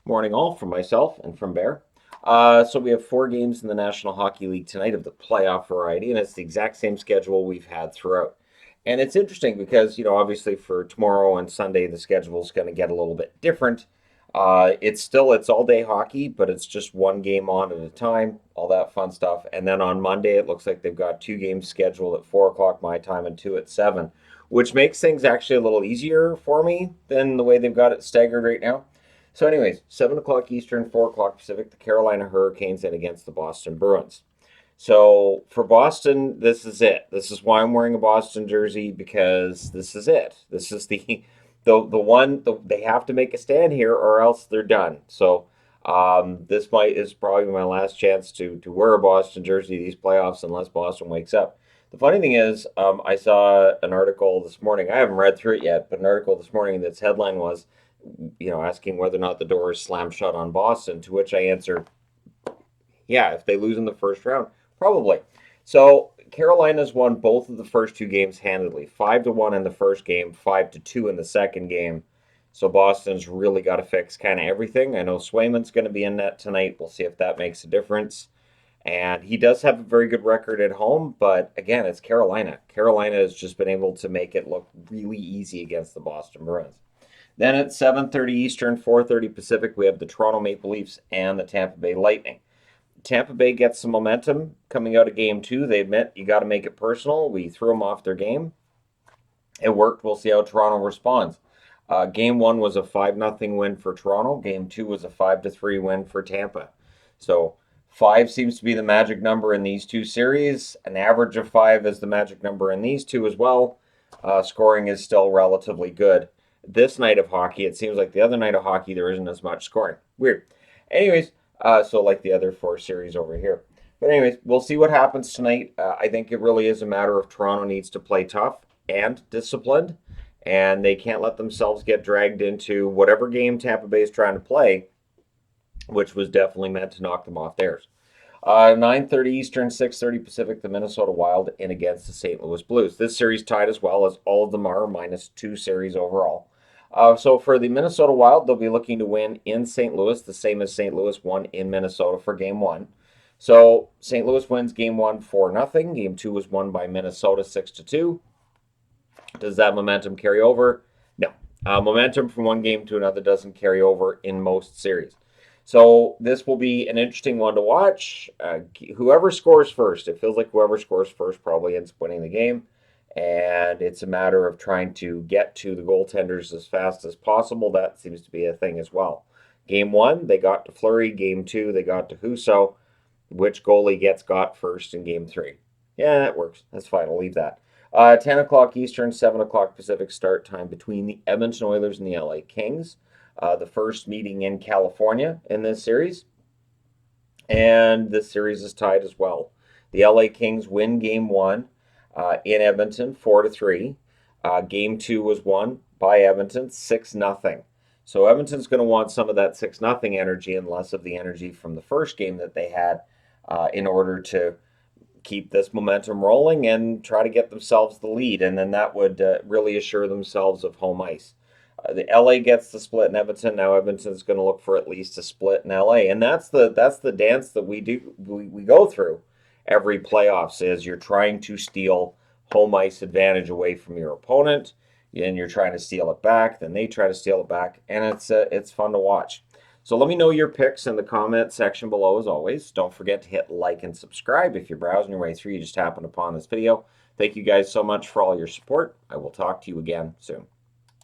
Morning all from myself and from Bear. So we have 4 games in the National Hockey League tonight of the playoff variety, and it's the exact same schedule we've had throughout. And it's interesting because, obviously for tomorrow and Sunday, the schedule is going to get a little bit different. It's all day hockey, but it's just one game on at a time, all that fun stuff. And then on Monday, it looks like they've got 2 games scheduled at 4 o'clock my time and 2 at 7, which makes things actually a little easier for me than the way they've got it staggered right now. So, anyways, 7 o'clock Eastern, 4 o'clock Pacific, the Carolina Hurricanes in against the Boston Bruins. So, for Boston, this is it. This is why I'm wearing a Boston jersey, because this is it. This is they have to make a stand here or else they're done. So, this is probably my last chance to wear a Boston jersey these playoffs unless Boston wakes up. The funny thing is, I saw an article this morning. I haven't read through it yet, but an article this morning that's headline was, asking whether or not the door is slammed shut on Boston, to which I answer, yeah, if they lose in the first round, probably. So Carolina's won both of the first 2 games handedly, 5-1 in the first game, 5-2 in the second game. So Boston's really got to fix kind of everything. I know Swayman's going to be in net tonight. We'll see if that makes a difference. And he does have a very good record at home, but again, it's Carolina. Carolina has just been able to make it look really easy against the Boston Bruins. Then at 7:30 Eastern, 4:30 Pacific, we have the Toronto Maple Leafs and the Tampa Bay Lightning. Tampa Bay gets some momentum coming out of game 2. They admit you got to make it personal. We threw them off their game. It worked. We'll see how Toronto responds. Game 1 was a 5-0 win for Toronto. Game 2 was a 5-3 win for Tampa. So 5 seems to be the magic number in these 2 series. An average of 5 is the magic number in these 2 as well. Scoring is still relatively good. This night of hockey, it seems like the other night of hockey, there isn't as much scoring. Weird. Anyways, so like the other 4 series over here. But anyways, we'll see what happens tonight. I think it really is a matter of Toronto needs to play tough and disciplined, and they can't let themselves get dragged into whatever game Tampa Bay is trying to play, which was definitely meant to knock them off theirs. 9:30 Eastern, 6:30 Pacific, the Minnesota Wild in against the St. Louis Blues. This series tied as well, as all of them are, -2 series overall. So for the Minnesota Wild, they'll be looking to win in St. Louis, the same as St. Louis won in Minnesota for Game 1. So St. Louis wins Game 1 4-0. Game 2 was won by Minnesota 6-2. Does that momentum carry over? No. Momentum from one game to another doesn't carry over in most series. So this will be an interesting one to watch. Whoever scores first, it feels like whoever scores first probably ends up winning the game. And it's a matter of trying to get to the goaltenders as fast as possible. That seems to be a thing as well. Game 1, they got to Fleury. Game 2, they got to Husso. Which goalie gets got first in Game 3? Yeah, that works. That's fine. I'll leave that. 10 o'clock Eastern, 7 o'clock Pacific start time between the Edmonton Oilers and the LA Kings. The first meeting in California in this series. And this series is tied as well. The LA Kings win Game 1 in Edmonton 4-3. Game 2 was won by Edmonton 6-0. So Edmonton's going to want some of that 6-0 energy and less of the energy from the first game that they had in order to keep this momentum rolling and try to get themselves the lead. And then that would really assure themselves of home ice. The LA gets the split in Edmonton. Now Edmonton's going to look for at least a split in LA, and that's the dance that we go through every playoffs. Is you're trying to steal home ice advantage away from your opponent, and you're trying to steal it back. Then they try to steal it back, and it's fun to watch. So let me know your picks in the comment section below. As always, don't forget to hit like and subscribe if you're browsing your way through. You just happened upon this video. Thank you guys so much for all your support. I will talk to you again soon.